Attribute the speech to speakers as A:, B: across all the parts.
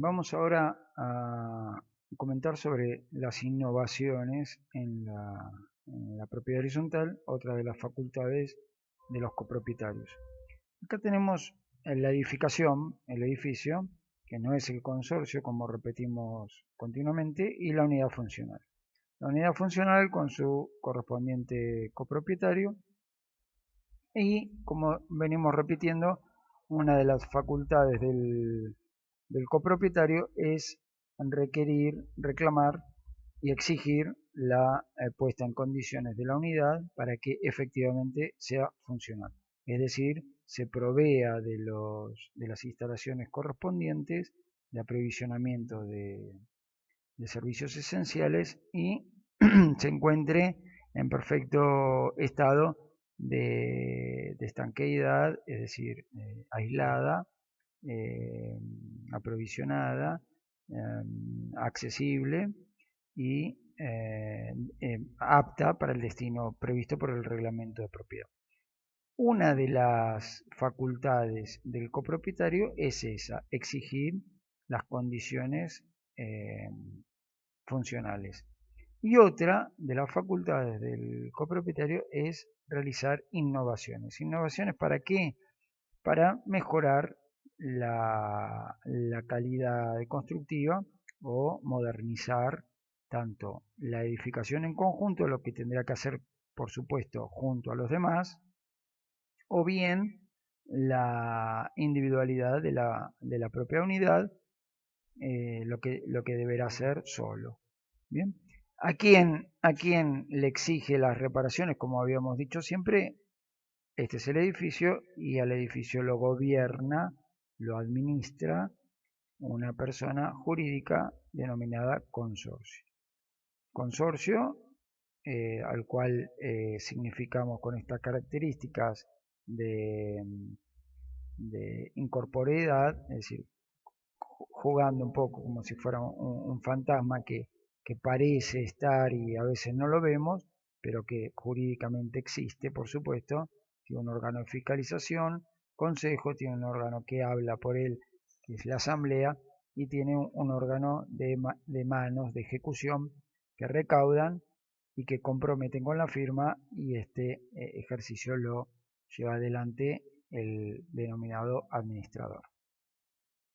A: Vamos ahora a comentar sobre las innovaciones en la propiedad horizontal, otra de las facultades de los copropietarios. Acá tenemos la edificación, el edificio, que no es el consorcio, como repetimos continuamente, y la unidad funcional. La unidad funcional con su correspondiente copropietario y, como venimos repitiendo, una de las facultades del copropietario es requerir, reclamar y exigir la puesta en condiciones de la unidad para que efectivamente sea funcional. Es decir, se provea de las instalaciones correspondientes, de aprovisionamiento de servicios esenciales y se encuentre en perfecto estado de estanqueidad, es decir, aislada, eh, aprovisionada, accesible y apta para el destino previsto por el reglamento de propiedad. Una de las facultades del copropietario es esa, exigir las condiciones eh, funcionales. Y otra de las facultades del copropietario es realizar innovaciones. ¿Innovaciones para qué? Para mejorar la calidad constructiva o modernizar tanto la edificación en conjunto, lo que tendrá que hacer, por supuesto, junto a los demás, o bien la individualidad de la propia unidad, lo que deberá hacer solo. Bien. A quién le exige las reparaciones? Como habíamos dicho siempre, este es el edificio y al edificio lo gobierna, lo administra una persona jurídica denominada consorcio. Consorcio al cual significamos con estas características de, de incorporeidad, es decir, jugando un poco como si fuera un fantasma que parece estar y a veces no lo vemos, pero que jurídicamente existe, por supuesto. Tiene un órgano de fiscalización, consejo, tiene un órgano que habla por él, que es la asamblea, y tiene un órgano de manos de ejecución que recaudan y que comprometen con la firma, y este ejercicio lo lleva adelante el denominado administrador.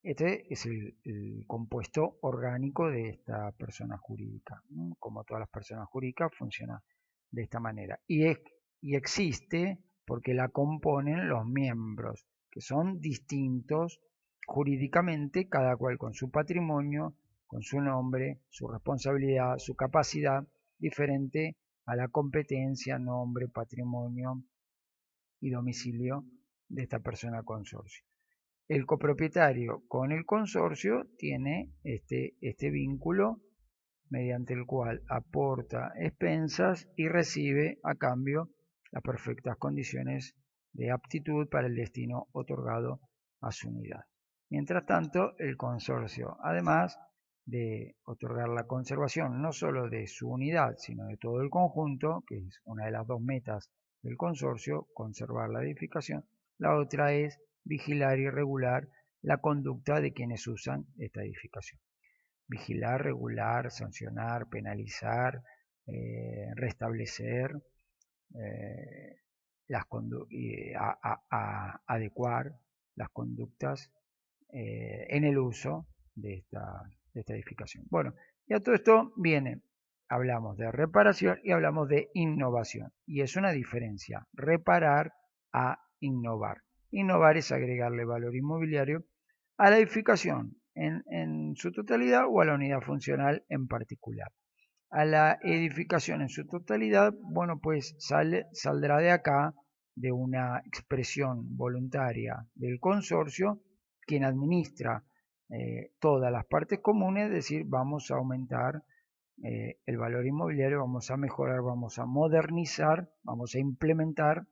A: Este es el compuesto orgánico de esta persona jurídica. Como todas las personas jurídicas, funciona de esta manera. Y existe porque la componen los miembros, que son distintos jurídicamente, cada cual con su patrimonio, con su nombre, su responsabilidad, su capacidad, diferente a la competencia, nombre, patrimonio y domicilio de esta persona consorcio. El copropietario con el consorcio tiene este vínculo mediante el cual aporta expensas y recibe a cambio las perfectas condiciones de aptitud para el destino otorgado a su unidad. Mientras tanto, el consorcio, además de otorgar la conservación no solo de su unidad, sino de todo el conjunto, que es una de las dos metas del consorcio, conservar la edificación, la otra es vigilar y regular la conducta de quienes usan esta edificación. Vigilar, regular, sancionar, penalizar, restablecer, eh, adecuar las conductas en el uso de esta edificación. Bueno, y a todo esto viene, hablamos de reparación y hablamos de innovación. Y es una diferencia, reparar a innovar. Innovar es agregarle valor inmobiliario a la edificación en su totalidad o a la unidad funcional en particular. A la edificación en su totalidad, bueno, pues saldrá de acá, de una expresión voluntaria del consorcio, quien administra todas las partes comunes, es decir, vamos a aumentar el valor inmobiliario, vamos a mejorar, vamos a modernizar, vamos a implementar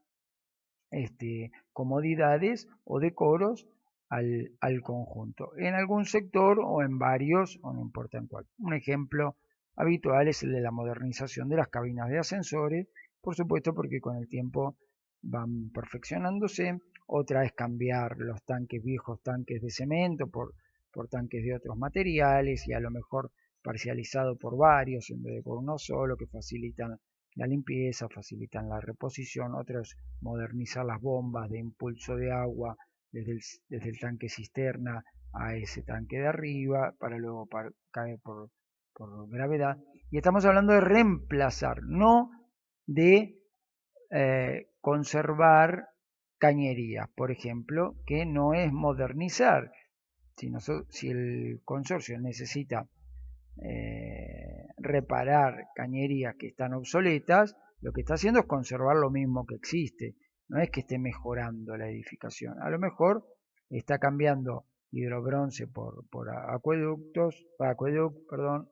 A: comodidades o decoros al conjunto, en algún sector o en varios, o no importa en cuál. Un ejemplo habitual es el de la modernización de las cabinas de ascensores, por supuesto porque con el tiempo van perfeccionándose. Otra es cambiar los tanques, viejos tanques de cemento, por por tanques de otros materiales y a lo mejor parcializado por varios en vez de por uno solo, que facilitan la limpieza, facilitan la reposición. Otros, modernizar las bombas de impulso de agua desde el tanque cisterna a ese tanque de arriba para luego caer por gravedad. Y estamos hablando de reemplazar, no de conservar cañerías, por ejemplo, que no es modernizar. Si el consorcio necesita reparar cañerías que están obsoletas, lo que está haciendo es conservar lo mismo que existe. No es que esté mejorando la edificación. A lo mejor está cambiando hidrobronce por acueducto, perdón,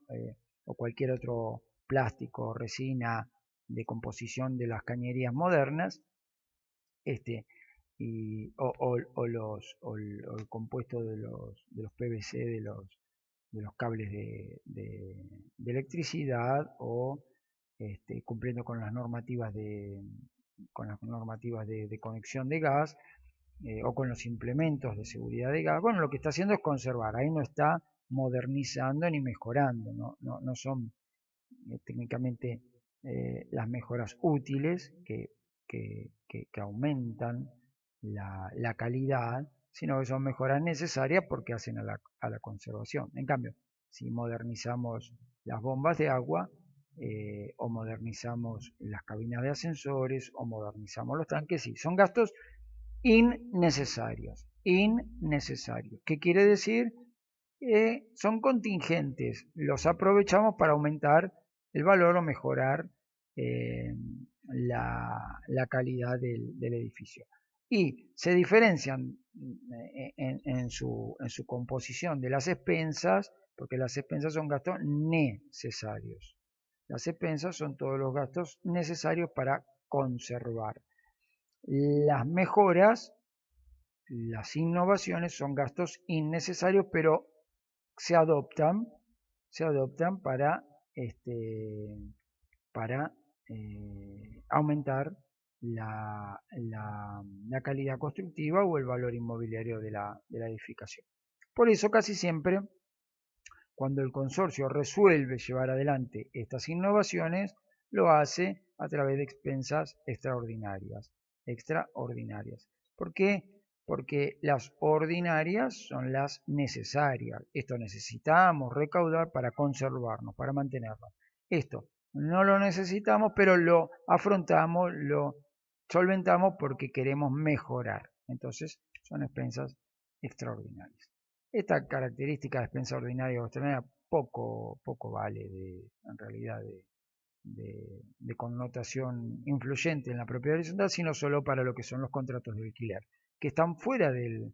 A: o cualquier otro plástico, resina de composición de las cañerías modernas, o el compuesto de los PVC de los cables de electricidad, o cumpliendo con las normativas de conexión de gas, o con los implementos de seguridad de gas. Bueno, lo que está haciendo es conservar, ahí no está modernizando ni mejorando, no son técnicamente las mejoras útiles que aumentan la calidad, sino que son mejoras necesarias porque hacen a la conservación. En cambio, si modernizamos las bombas de agua, o modernizamos las cabinas de ascensores, o modernizamos los tanques, sí, son gastos innecesarios. ¿Qué quiere decir? Son contingentes, los aprovechamos para aumentar el valor o mejorar la calidad del edificio. Y se diferencian en su composición de las expensas, porque las expensas son gastos necesarios. Las expensas son todos los gastos necesarios para conservar. Las mejoras, las innovaciones, son gastos innecesarios, pero se adoptan para aumentar la calidad constructiva o el valor inmobiliario de la edificación. Por eso casi siempre, cuando el consorcio resuelve llevar adelante estas innovaciones, lo hace a través de expensas extraordinarias. ¿Por qué? Porque las ordinarias son las necesarias. Esto necesitamos recaudar para conservarnos, para mantenernos. Esto no lo necesitamos, pero lo afrontamos, lo solventamos porque queremos mejorar. Entonces son expensas extraordinarias. Esta característica de expensa ordinaria o extraordinaria poco vale en realidad de connotación influyente en la propiedad horizontal, sino solo para lo que son los contratos de alquiler, que están fuera de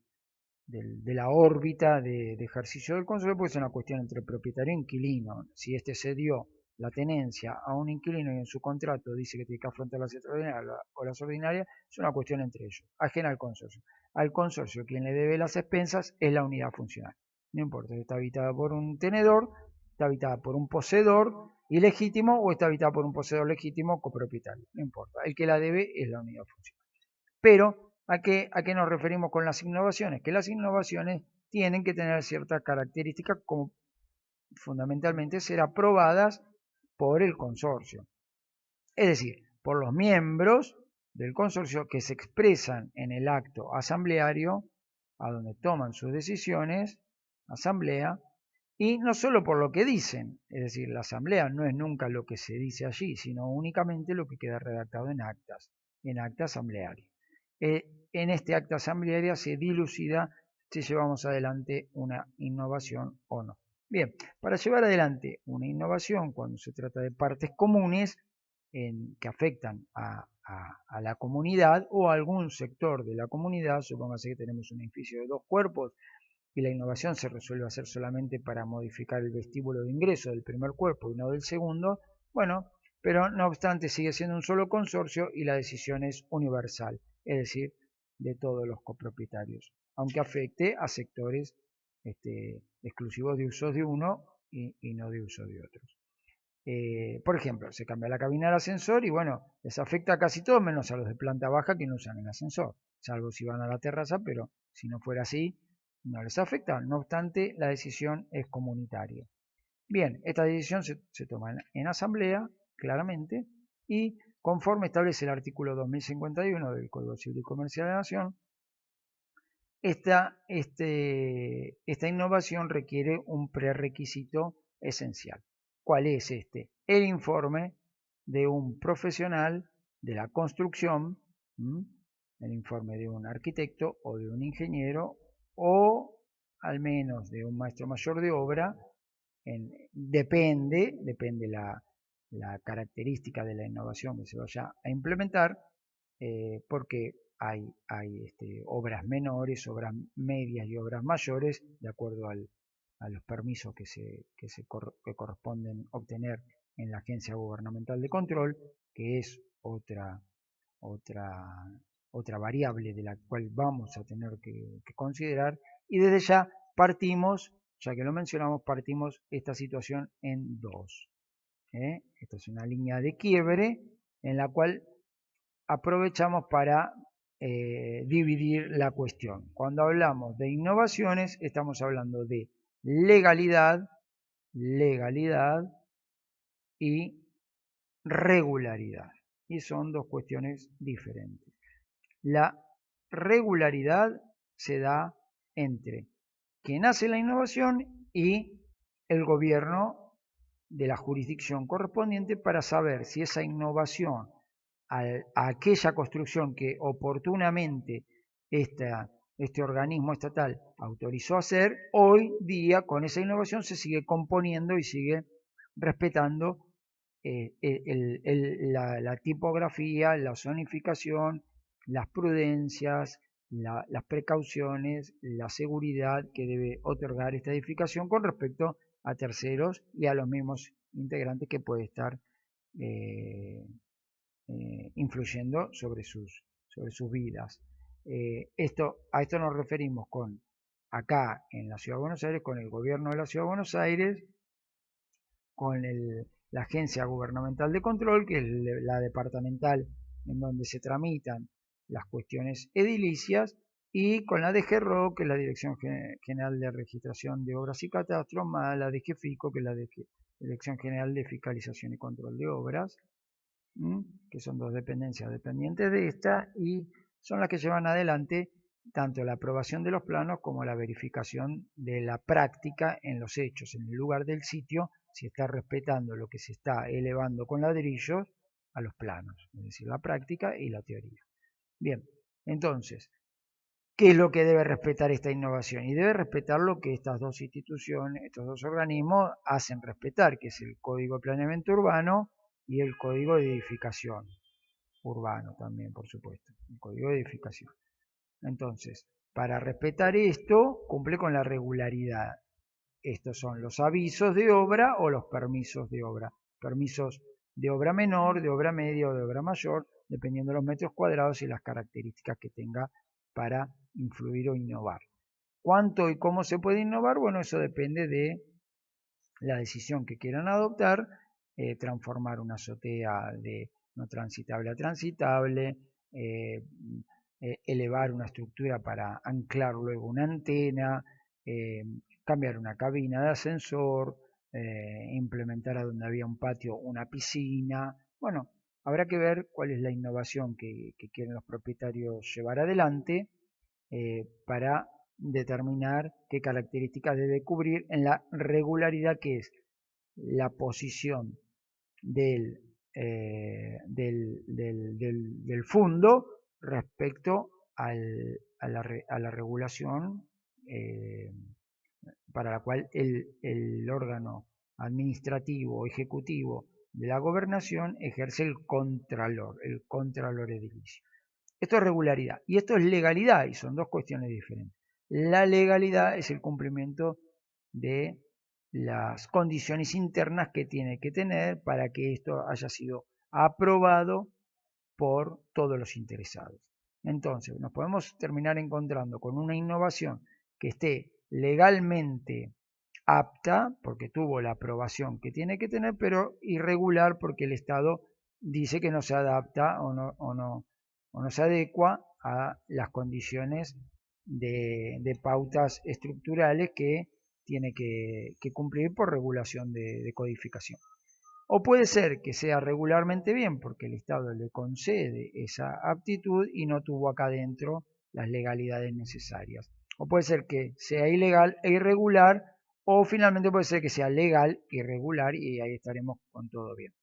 A: la órbita de ejercicio del consorcio, porque es una cuestión entre propietario e inquilino. Si este cedió la tenencia a un inquilino y en su contrato dice que tiene que afrontar las extraordinarias o las ordinarias, es una cuestión entre ellos, ajena al consorcio. Al consorcio quien le debe las expensas es la unidad funcional. No importa si está habitada por un tenedor, está habitada por un poseedor ilegítimo o está habitada por un poseedor legítimo copropietario. No importa, el que la debe es la unidad funcional. Pero, ¿a qué nos referimos con las innovaciones? Que las innovaciones tienen que tener ciertas características, como fundamentalmente ser aprobadas por el consorcio. Es decir, por los miembros del consorcio que se expresan en el acto asambleario, a donde toman sus decisiones, asamblea, y no solo por lo que dicen, es decir, la asamblea no es nunca lo que se dice allí, sino únicamente lo que queda redactado en acta asamblearia. En este acta asamblearia se dilucida si llevamos adelante una innovación o no. Bien, para llevar adelante una innovación, cuando se trata de partes comunes que afectan a la comunidad o a algún sector de la comunidad, supóngase que tenemos un edificio de 2 cuerpos y la innovación se resuelve hacer solamente para modificar el vestíbulo de ingreso del primer cuerpo y no del segundo, bueno, pero no obstante sigue siendo un solo consorcio y la decisión es universal, es decir, de todos los copropietarios, aunque afecte a sectores exclusivos de usos de uno y no de uso de otros. Por ejemplo, se cambia la cabina del ascensor y bueno, les afecta a casi todos menos a los de planta baja que no usan el ascensor, salvo si van a la terraza, pero si no fuera así, no les afecta, no obstante la decisión es comunitaria. Bien, esta decisión se toma en asamblea, claramente, y conforme establece el artículo 2051 del Código Civil y Comercial de la Nación, esta innovación requiere un prerequisito esencial. ¿Cuál es este? El informe de un profesional de la construcción, el informe de un arquitecto o de un ingeniero o al menos de un maestro mayor de obra. Depende la característica de la innovación que se vaya a implementar, porque hay obras menores, obras medias y obras mayores, de acuerdo a los permisos que corresponden obtener en la Agencia Gubernamental de Control, que es otra variable de la cual vamos a tener que considerar, y desde ya partimos, ya que lo mencionamos, partimos esta situación en dos. Esta es una línea de quiebre en la cual aprovechamos para dividir la cuestión. Cuando hablamos de innovaciones, estamos hablando de legalidad y regularidad. Y son dos cuestiones diferentes. La regularidad se da entre quien hace la innovación y el gobierno de la jurisdicción correspondiente para saber si esa innovación a aquella construcción que oportunamente este organismo estatal autorizó hacer, hoy día con esa innovación se sigue componiendo y sigue respetando la tipografía, la zonificación, las prudencias, las precauciones, la seguridad que debe otorgar esta edificación con respecto a terceros y a los mismos integrantes que puede estar influyendo sobre sus vidas. A esto nos referimos acá en la Ciudad de Buenos Aires, con el gobierno de la Ciudad de Buenos Aires, con la Agencia Gubernamental de Control, que es la departamental en donde se tramitan las cuestiones edilicias, y con la DGRO, que es la Dirección General de Registración de Obras y Catastros, más la DGFICO, que es la Dirección General de Fiscalización y Control de Obras, que son dos dependencias dependientes de esta, y son las que llevan adelante tanto la aprobación de los planos como la verificación de la práctica en los hechos, en el lugar del sitio, si está respetando lo que se está elevando con ladrillos a los planos, es decir, la práctica y la teoría. Bien, entonces, ¿qué es lo que debe respetar esta innovación? Y debe respetar lo que estas dos instituciones, estos dos organismos hacen respetar, que es el Código de Planeamiento Urbano y el Código de Edificación Urbano también, por supuesto, el Código de Edificación. Entonces, para respetar esto, cumple con la regularidad. Estos son los avisos de obra o los permisos de obra. Permisos de obra menor, de obra media o de obra mayor, dependiendo de los metros cuadrados y las características que tenga para influir o innovar. ¿Cuánto y cómo se puede innovar? Bueno, eso depende de la decisión que quieran adoptar, transformar una azotea de no transitable a transitable, elevar una estructura para anclar luego una antena, cambiar una cabina de ascensor, implementar a donde había un patio una piscina. Bueno, habrá que ver cuál es la innovación que quieren los propietarios llevar adelante para determinar qué características debe cubrir en la regularidad, que es la posición del fondo respecto a la regulación para la cual el órgano administrativo o ejecutivo de la gobernación ejerce el contralor edilicio. Esto es regularidad y esto es legalidad, y son dos cuestiones diferentes. La legalidad es el cumplimiento de las condiciones internas que tiene que tener para que esto haya sido aprobado por todos los interesados. Entonces, nos podemos terminar encontrando con una innovación que esté legalmente apta, porque tuvo la aprobación que tiene que tener, pero irregular porque el Estado dice que no se adapta o no se adecua a las condiciones de pautas estructurales que tiene que cumplir por regulación de codificación. O puede ser que sea regularmente bien porque el Estado le concede esa aptitud y no tuvo acá adentro las legalidades necesarias. O puede ser que sea ilegal e irregular, o finalmente puede ser que sea legal, irregular, y ahí estaremos con todo bien.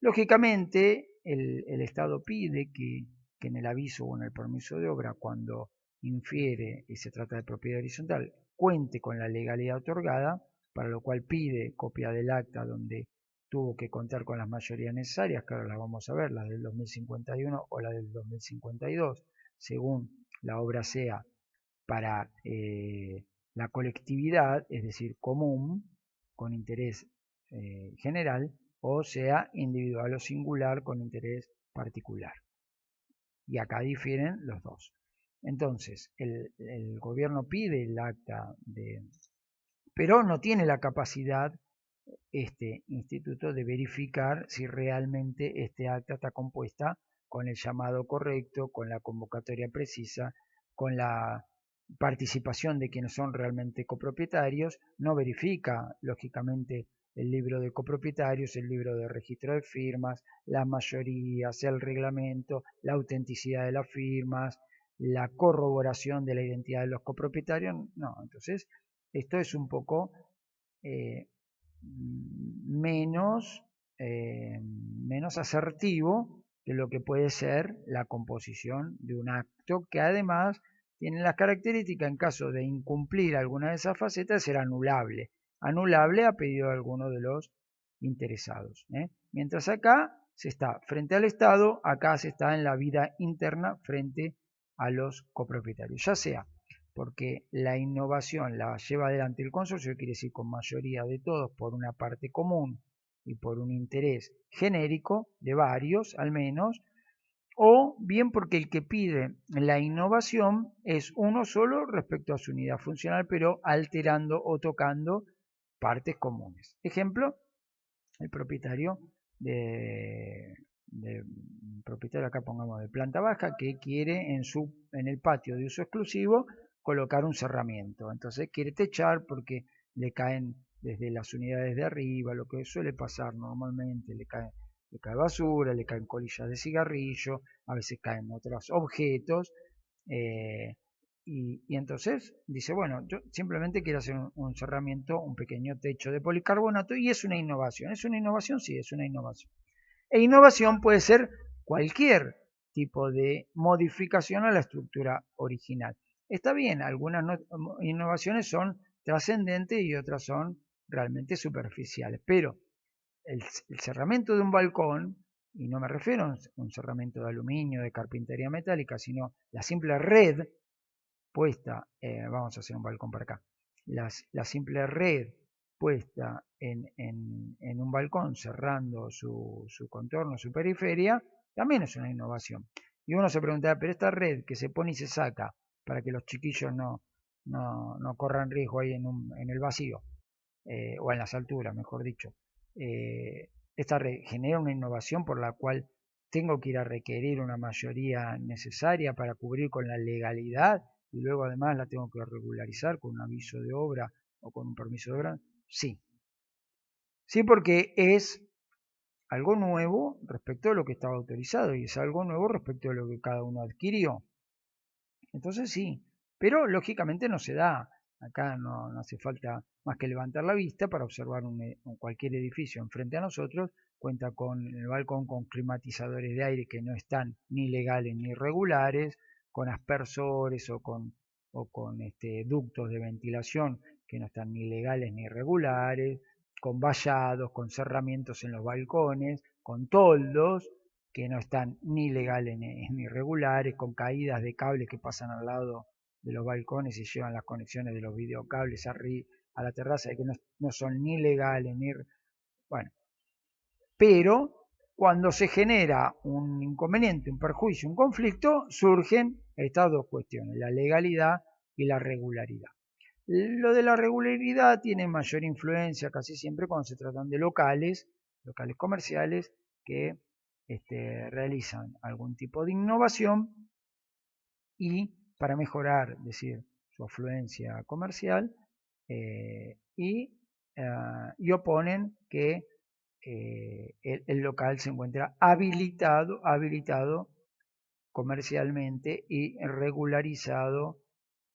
A: Lógicamente, el Estado pide que en el aviso o en el permiso de obra, cuando infiere y se trata de propiedad horizontal, cuente con la legalidad otorgada, para lo cual pide copia del acta donde tuvo que contar con las mayorías necesarias, que ahora las vamos a ver, la del 2051 o la del 2052, según la obra sea para la colectividad, es decir, común, con interés general, o sea individual o singular con interés particular. Y acá difieren los dos. Entonces, el gobierno pide el acta pero no tiene la capacidad este instituto de verificar si realmente este acta está compuesta con el llamado correcto, con la convocatoria precisa, con la participación de quienes son realmente copropietarios, no verifica, lógicamente, el libro de copropietarios, el libro de registro de firmas, las mayorías, el reglamento, la autenticidad de las firmas, la corroboración de la identidad de los copropietarios. No, entonces esto es un poco eh, menos, menos asertivo que lo que puede ser la composición de un acto que además tiene las características, en caso de incumplir alguna de esas facetas, ser anulable. Anulable a pedido de alguno de los interesados. Mientras acá se está frente al Estado, acá se está en la vida interna frente a los copropietarios, ya sea porque la innovación la lleva adelante el consorcio, quiere decir con mayoría de todos por una parte común y por un interés genérico de varios al menos, o bien porque el que pide la innovación es uno solo respecto a su unidad funcional, pero alterando o tocando partes comunes. Ejemplo, el propietario de propietario, acá pongamos de planta baja, que quiere en el patio de uso exclusivo colocar un cerramiento. Entonces quiere techar porque le caen desde las unidades de arriba, lo que suele pasar normalmente, le cae basura, le caen colillas de cigarrillo, a veces caen otros objetos, y entonces dice, bueno, yo simplemente quiero hacer un cerramiento, un pequeño techo de policarbonato, y es una innovación. ¿Es una innovación? Sí, es una innovación. E innovación puede ser cualquier tipo de modificación a la estructura original. Está bien, algunas innovaciones son trascendentes y otras son realmente superficiales, pero el cerramiento de un balcón, y no me refiero a un cerramiento de aluminio, de carpintería metálica, sino la simple red puesta, vamos a hacer un balcón para acá, la simple red puesta en un balcón cerrando su contorno, su periferia, también es una innovación. Y uno se pregunta, pero esta red que se pone y se saca para que los chiquillos no corran riesgo ahí en el vacío, o en las alturas, mejor dicho, esta red genera una innovación por la cual tengo que ir a requerir una mayoría necesaria para cubrir con la legalidad y luego además la tengo que regularizar con un aviso de obra o con un permiso de obra. Sí, sí, porque es algo nuevo respecto de lo que estaba autorizado y es algo nuevo respecto de lo que cada uno adquirió. Entonces sí, pero lógicamente no se da. Acá no hace falta más que levantar la vista para observar cualquier edificio enfrente a nosotros. Cuenta con el balcón con climatizadores de aire que no están ni legales ni regulares, con aspersores o con ductos de ventilación que no están ni legales ni regulares, con vallados, con cerramientos en los balcones, con toldos que no están ni legales ni regulares, con caídas de cables que pasan al lado de los balcones y llevan las conexiones de los videocables a la terraza, que no son ni legales ni... Bueno, pero cuando se genera un inconveniente, un perjuicio, un conflicto, surgen estas dos cuestiones, la legalidad y la regularidad. Lo de la regularidad tiene mayor influencia casi siempre cuando se tratan de locales comerciales que realizan algún tipo de innovación y para mejorar, es decir, su afluencia comercial, y oponen que el local se encuentra habilitado comercialmente y regularizado.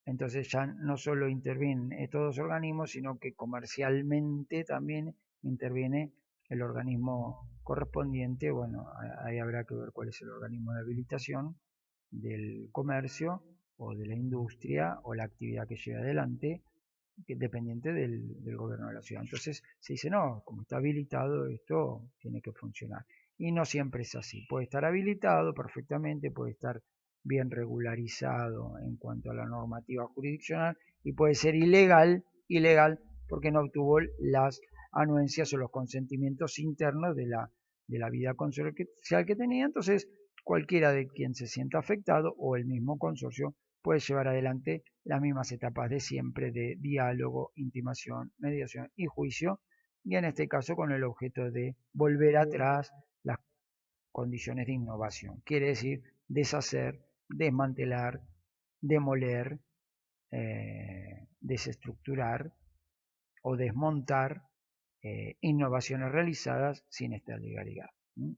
A: Entonces ya no solo intervienen estos dos organismos, sino que comercialmente también interviene el organismo correspondiente. Bueno, ahí habrá que ver cuál es el organismo de habilitación del comercio o de la industria o la actividad que lleve adelante, dependiente del gobierno de la ciudad. Entonces se dice, no, como está habilitado, esto tiene que funcionar. Y no siempre es así. Puede estar habilitado perfectamente, puede estar bien regularizado en cuanto a la normativa jurisdiccional y puede ser ilegal porque no obtuvo las anuencias o los consentimientos internos de la vida consorcial que tenía. Entonces, cualquiera de quien se sienta afectado o el mismo consorcio puede llevar adelante las mismas etapas de siempre de diálogo, intimación, mediación y juicio, y en este caso con el objeto de volver atrás las condiciones de innovación. Quiere decir deshacer, desmantelar, demoler, desestructurar o desmontar innovaciones realizadas sin esta legalidad,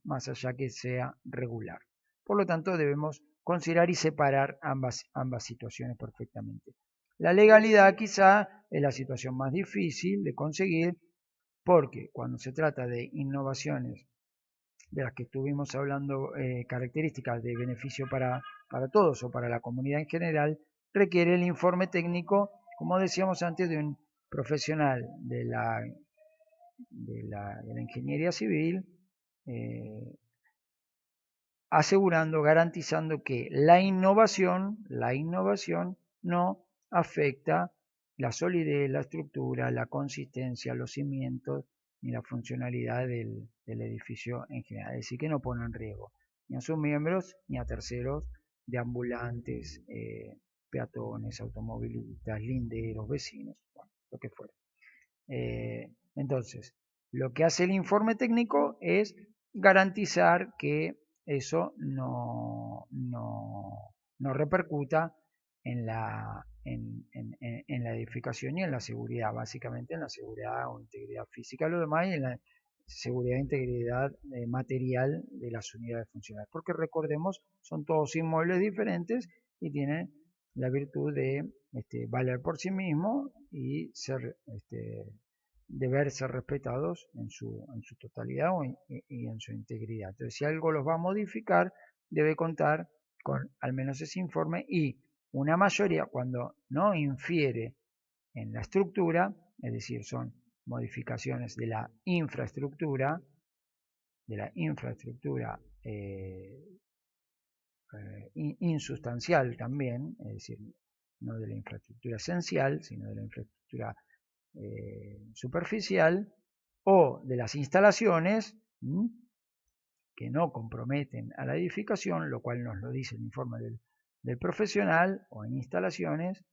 A: más allá que sea regular. Por lo tanto, debemos considerar y separar ambas situaciones perfectamente. La legalidad quizá es la situación más difícil de conseguir porque cuando se trata de innovaciones de las que estuvimos hablando, características de beneficio para todos o para la comunidad en general, requiere el informe técnico, como decíamos antes, de un profesional de la ingeniería civil, asegurando, garantizando que la innovación no afecta la solidez, la estructura, la consistencia, los cimientos ni la funcionalidad del edificio en general. Es decir, que no pone en riesgo ni a sus miembros ni a terceros, de ambulantes, peatones, automovilistas, linderos, vecinos, bueno, lo que fuera. Entonces, lo que hace el informe técnico es garantizar que eso no repercuta en la edificación y en la seguridad, básicamente en la seguridad o integridad física, lo demás, y en la seguridad e integridad material de las unidades funcionales. Porque recordemos, son todos inmuebles diferentes y tienen la virtud de valer por sí mismo y ser deber ser respetados en su totalidad y en su integridad. Entonces, si algo los va a modificar, debe contar con al menos ese informe y una mayoría, cuando no infiere en la estructura, es decir, son modificaciones de la infraestructura, insustancial también, es decir, no de la infraestructura esencial, sino de la infraestructura superficial, o de las instalaciones que no comprometen a la edificación, lo cual nos lo dice el informe del profesional, o en instalaciones,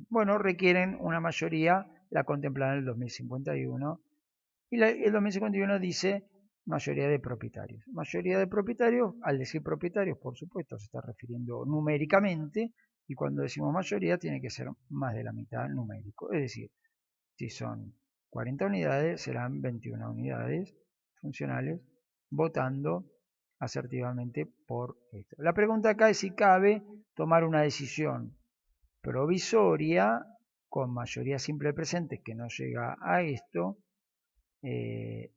A: bueno, requieren una mayoría, la contemplan en el 2051, y el 2051 dice mayoría de propietarios. Mayoría de propietarios, al decir propietarios, por supuesto, se está refiriendo numéricamente, y cuando decimos mayoría tiene que ser más de la mitad numérico. Es decir, si son 40 unidades, serán 21 unidades funcionales votando asertivamente por esto. La pregunta acá es si cabe tomar una decisión provisoria con mayoría simple presente que no llega a esto,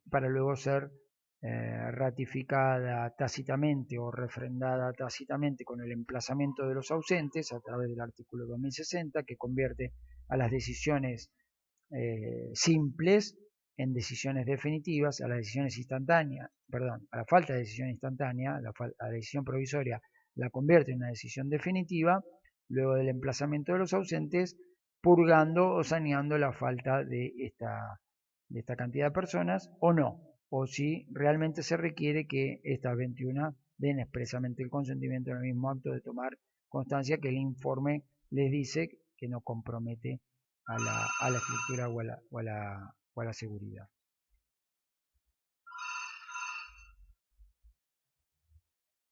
A: para luego ser ratificada tácitamente o refrendada tácitamente con el emplazamiento de los ausentes a través del artículo 2060, que convierte a las decisiones simples en decisiones definitivas, a las decisiones instantáneas, perdón, a la falta de decisión instantánea, a la decisión provisoria la convierte en una decisión definitiva, luego del emplazamiento de los ausentes, purgando o saneando la falta de esta cantidad de personas o no, o si realmente se requiere que estas 21 den expresamente el consentimiento en el mismo acto de tomar constancia que el informe les dice que no compromete a la estructura o a la seguridad.